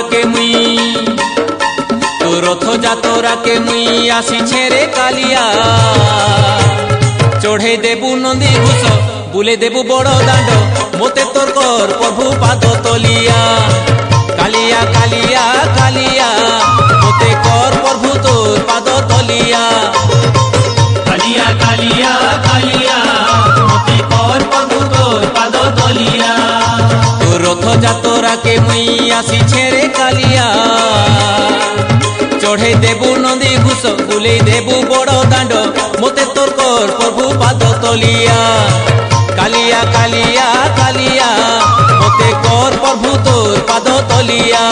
যাতরাকে মুই তো রথ যাতরাকে মুই আসিছে রে কালিয়া চড়ে দেবু নন্দী ঘোষ বুলে দেবু বড় দাণ্ড মতে তোর কর প্রভু পাদ তলিয়া কালিয়া কালিয়া কালিয়া মতে কর প্রভু তোর পাদ তলিয়া কালিয়া কালিয়া কালিয়া মতে কর প্রভু তোর পাদ তলিয়া তোর রথ যাতরাকে মুই আসিছে রে কালিয়া চড়ে দেবু নন্দী ঘোষ বুলে দেবু বড় দাণ্ড মতে তোর কর প্রভু পাদ তলিয়া কালিয়া কালিয়া কালিয়া মতে কর প্রভু তোর পাদ তলিয়া।